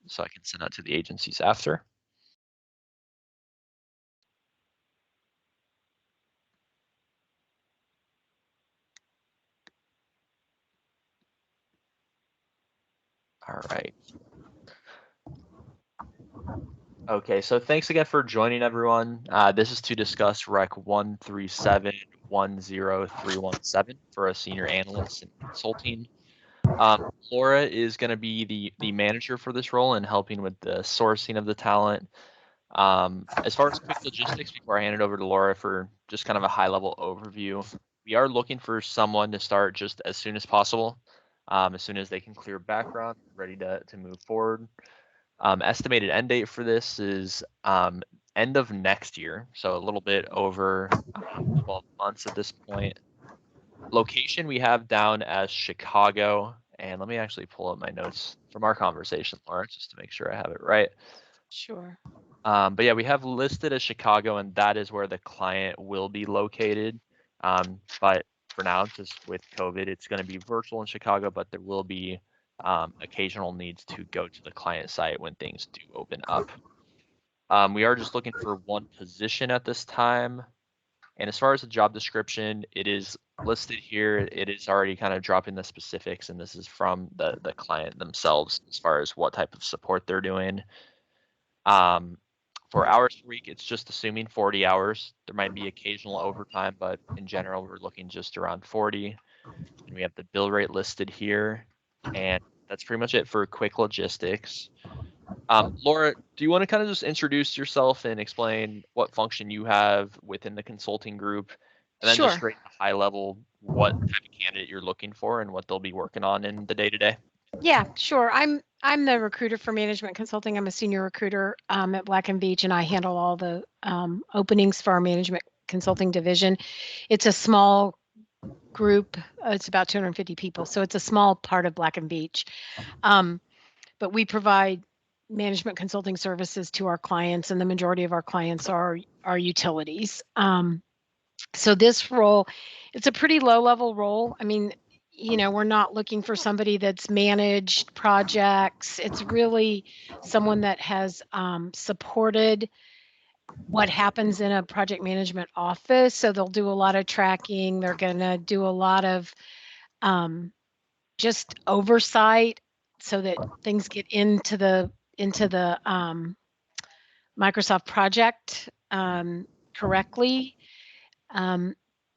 so I can send out to the agencies after. All right. Okay, so thanks again for joining, everyone. This is to discuss Rec 137-10317 for a senior analyst in consulting. Laura is going to be the manager for this role and helping with the sourcing of the talent. As far as quick logistics, before I hand it over to Laura for just kind of a high-level overview, we are looking for someone to start just as soon as possible, as soon as they can clear background, ready to move forward. Estimated end date for this is end of next year, so a little bit over 12 months at this point. Location we have down as Chicago, and let me actually pull up my notes from our conversation, Laura, just to make sure I have it right. Sure. But yeah, we have listed as Chicago, and that is where the client will be located. But for now, just with COVID, it's going to be virtual in Chicago, but there will be occasional needs to go to the client site when things do open up. We are just looking for one position at this time. And as far as the job description, it is listed here. It is already kind of dropping the specifics, and this is from the client themselves as far as what type of support they're doing. For hours per week, it's just assuming 40 hours. There might be occasional overtime, but in general, we're looking just around 40. And we have the bill rate listed here. And that's pretty much it for quick logistics. Laura, do you want to kind of just introduce yourself and explain what function you have within the consulting group? And then just Sure. straight high level, what type of candidate you're looking for and what they'll be working on in the day-to-day? Yeah, sure. I'm the recruiter for management consulting. I'm a senior recruiter at Black & Veatch, and I handle all the openings for our management consulting division. It's a small group. It's about 250 people, so it's a small part of Black & Veatch. But we provide management consulting services to our clients, and the majority of our clients are utilities. So this role, it's a pretty low-level role. I mean, we're not looking for somebody that's managed projects. It's really someone that has supported what happens in a project management office. So they'll do a lot of tracking. They're going to do a lot of just oversight so that things get into the Microsoft project correctly.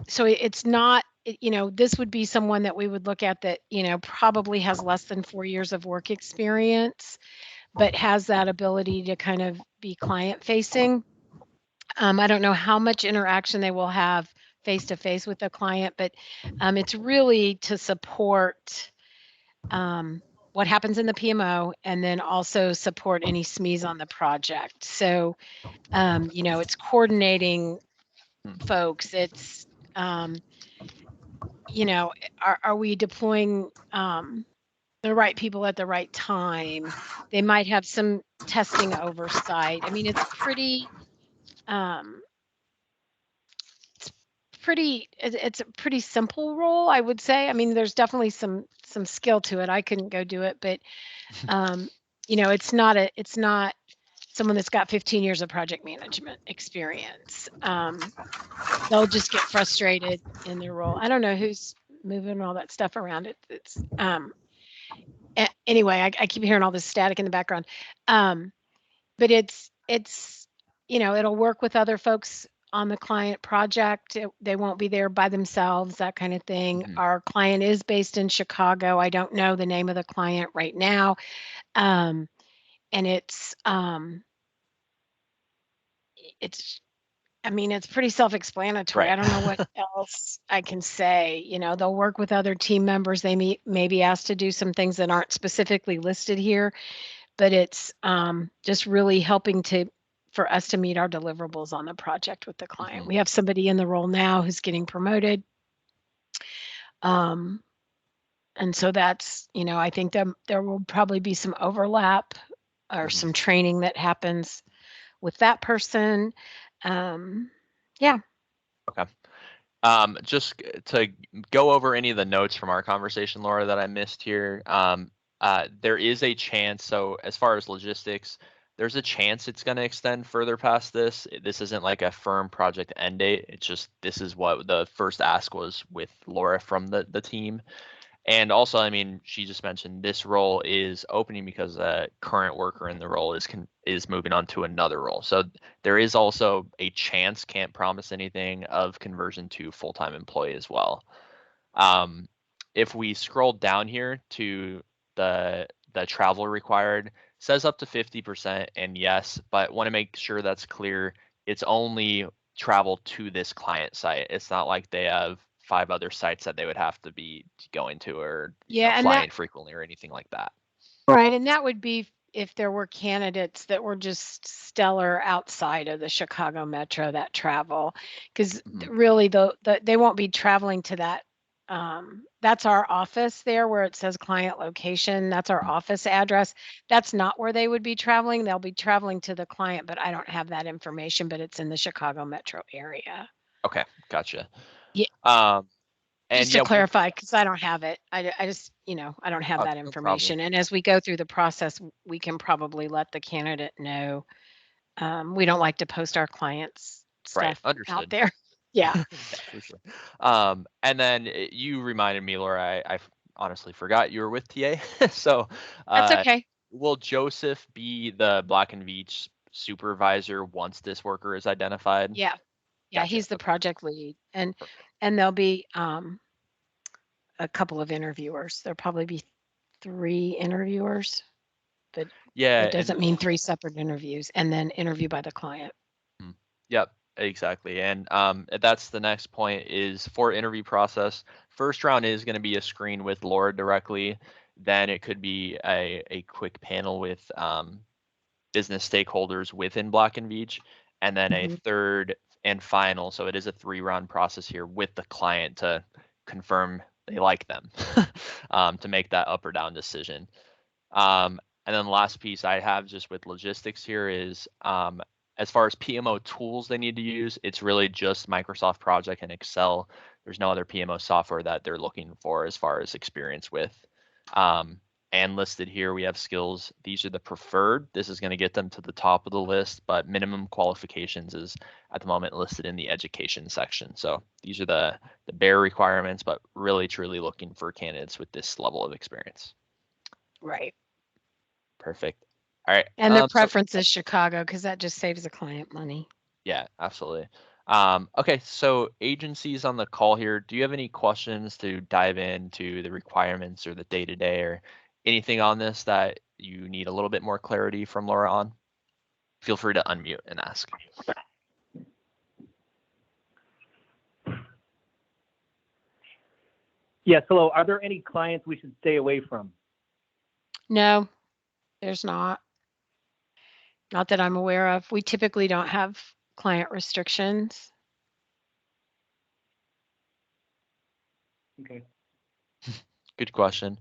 So it's not, this would be someone that we would look at that, probably has less than 4 years of work experience, but has that ability to kind of be client facing. I don't know how much interaction they will have face to face with the client, but it's really to support what happens in the PMO and then also support any SMEs on the project. So, it's coordinating folks. It's, are we deploying the right people at the right time? They might have some testing oversight. I mean, it's a pretty simple role, I would say. I mean, there's definitely some skill to it. I couldn't go do it, but it's not someone that's got 15 years of project management experience. They'll just get frustrated in their role. I don't know who's moving all that stuff around. It's anyway, I keep hearing all this static in the background. But it's it'll work with other folks on the client project. They won't be there by themselves, that kind of thing. Mhm. Our client is based in Chicago. I don't know the name of the client right now. And it's pretty self-explanatory. Right. I don't know what else I can say. They'll work with other team members. They may be asked to do some things that aren't specifically listed here, but it's just really helping for us to meet our deliverables on the project with the client. Mhm. We have somebody in the role now who's getting promoted. And so that's, I think there will probably be some overlap or Mhm. some training that happens with that person. Yeah. Okay. Just to go over any of the notes from our conversation, Laura, that I missed here. there is a chance. So as far as logistics, there's a chance it's going to extend further past this. This isn't like a firm project end date. It's just this is what the first ask was with Laura from the team. And also, I mean, she just mentioned this role is opening because a current worker in the role is moving on to another role. So there is also a chance, can't promise anything, of conversion to full-time employee as well. If we scroll down here to the travel required, says up to 50%, and yes, but want to make sure that's clear. It's only travel to this client site. It's not like they have 5 other sites that they would have to be going to, or flying frequently or anything like that. Right, and that would be if there were candidates that were just stellar outside of the Chicago metro that travel, because really they won't be traveling to that. That's our office there where it says client location. That's our office address. That's not where they would be traveling. They'll be traveling to the client, but I don't have that information, but it's in the Chicago metro area. Okay, gotcha. Yeah. Just to clarify, because I don't have it. I just, I don't have that information. And as we go through the process, we can probably let the candidate know. We don't like to post our clients' stuff out there. Yeah. Yeah, for sure. And then you reminded me, Laura, I honestly forgot you were with TA. So that's okay. Will Joseph be the Black and Veatch supervisor once this worker is identified? Yeah. Yeah, gotcha. He's the project lead. And there'll be a couple of interviewers. There'll probably be 3 interviewers, but it doesn't mean 3 separate interviews, and then interview by the client. Yep, exactly. And that's the next point is for interview process. First round is going to be a screen with Laura directly. Then it could be a quick panel with business stakeholders within Black and Veatch, and then a third and final. So it is a 3-round process here with the client to confirm they like them, to make that up or down decision. And then the last piece I have just with logistics here is as far as PMO tools they need to use, it's really just Microsoft Project and Excel. There's no other PMO software that they're looking for as far as experience with. And listed here, we have skills. These are the preferred. This is going to get them to the top of the list, but minimum qualifications is at the moment listed in the education section. So these are the bare requirements, but really truly looking for candidates with this level of experience. Right. Perfect. All right. And the preference is Chicago because that just saves the client money. Yeah, absolutely. Okay, so agencies on the call here, do you have any questions to dive into the requirements or the day-to-day or anything on this that you need a little bit more clarity from Laura on? Feel free to unmute and ask. Yes, hello. Are there any clients we should stay away from? No, there's not. Not that I'm aware of. We typically don't have client restrictions. Okay. Good question.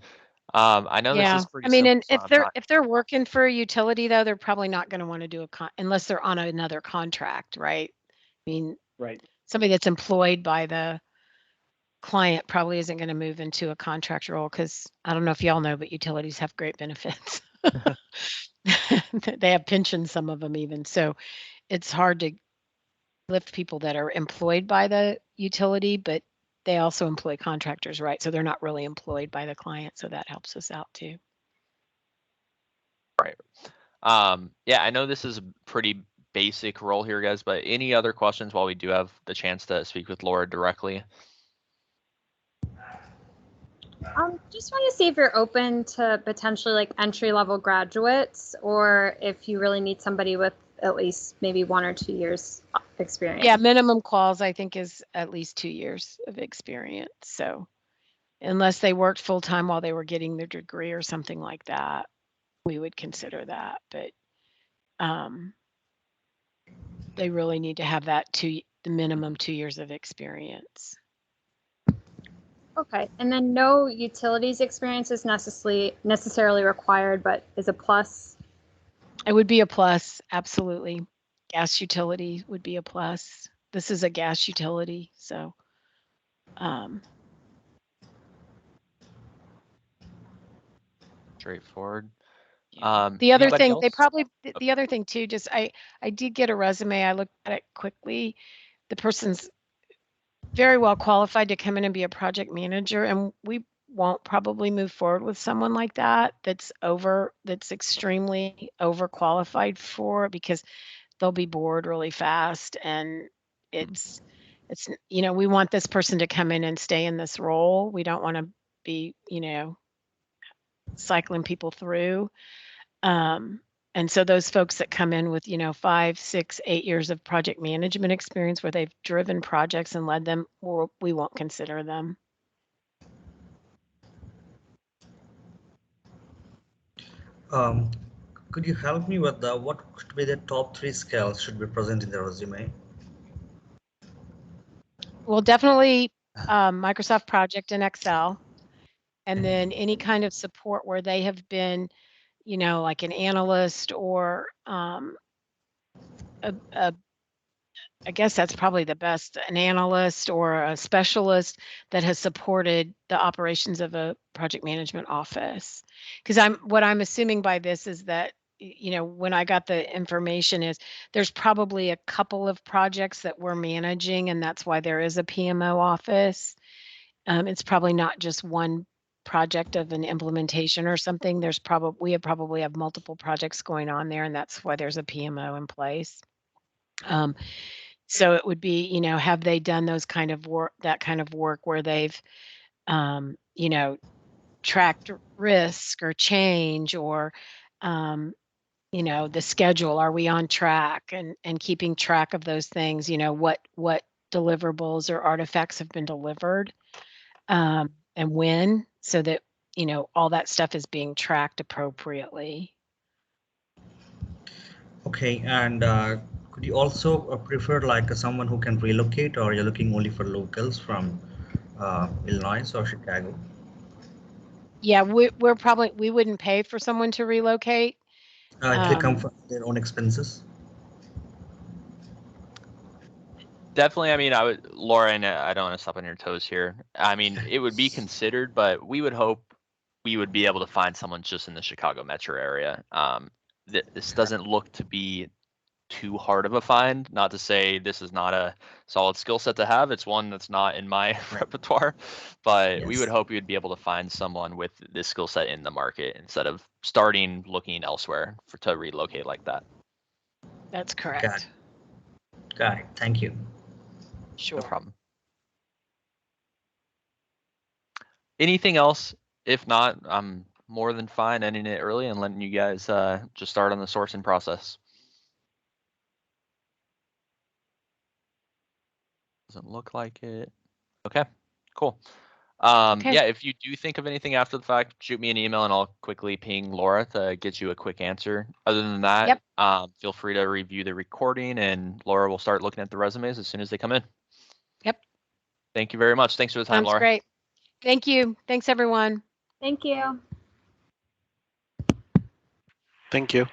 I know this is pretty. I mean, and if they're working for a utility though, they're probably not going to want to do unless they're on another contract, right? I mean, right. Somebody that's employed by the client probably isn't going to move into a contract role because I don't know if y'all know, but utilities have great benefits. They have pensions, some of them even. So it's hard to lift people that are employed by the utility, but they also employ contractors, right? So they're not really employed by the client. So that helps us out too. Right. Yeah, I know this is a pretty basic role here, guys, but any other questions while we do have the chance to speak with Laura directly? Just want to see if you're open to potentially like entry-level graduates, or if you really need somebody with at least maybe 1 or 2 years experience. Yeah, minimum quals I think is at least 2 years of experience. So unless they worked full-time while they were getting their degree or something like that, we would consider that. But they really need to have that the minimum 2 years of experience. Okay, and then no utilities experience is necessarily required, but is a plus? It would be a plus, absolutely. Gas utility would be a plus. This is a gas utility, so. Straightforward. The other Anybody thing, else? the other thing too, just I did get a resume. I looked at it quickly. The person's very well qualified to come in and be a project manager, and we won't probably move forward with someone like that that's extremely overqualified for it, because they'll be bored really fast, and it's we want this person to come in and stay in this role. We don't want to be cycling people through. And so those folks that come in with 5, 6, 8 years of project management experience where they've driven projects and led them, we won't consider them. Could you help me with what should be the top 3 skills should be present in the resume? Well, definitely Microsoft Project and Excel, and then any kind of support where they have been, like an analyst or I guess that's probably the best, an analyst or a specialist that has supported the operations of a project management office. Because what I'm assuming by this is that, when I got the information is there's probably a couple of projects that we're managing, and that's why there is a PMO office. It's probably not just one project of an implementation or something. We probably have multiple projects going on there, and that's why there's a PMO in place. So it would be, have they done that kind of work where they've, tracked risk or change, or, the schedule, are we on track, and keeping track of those things, what deliverables or artifacts have been delivered, and when, so that, all that stuff is being tracked appropriately. Okay, and could you also prefer like someone who can relocate, or you're looking only for locals from Illinois or Chicago? Yeah, we wouldn't pay for someone to relocate. If they come for their own expenses? Definitely. I mean, Laura, and I don't want to step on your toes here. I mean, it would be considered, but we would hope we would be able to find someone just in the Chicago metro area. This doesn't look to be too hard of a find. Not to say this is not a solid skill set to have. It's one that's not in my repertoire, but we would Yes. hope we would be able to find someone with this skill set in the market instead of starting looking elsewhere to relocate like that. That's correct. Got it. Thank you. Sure. No problem. Anything else? If not, I'm more than fine ending it early and letting you guys just start on the sourcing process. Doesn't look like it. Okay, cool. Okay. Yeah, if you do think of anything after the fact, shoot me an email and I'll quickly ping Laura to get you a quick answer. Other than that, feel free to review the recording, and Laura will start looking at the resumes as soon as they come in. Yep. Thank you very much. Thanks for the time, Sounds Laura. great. Thank you. Thanks, everyone. Thank you. Thank you.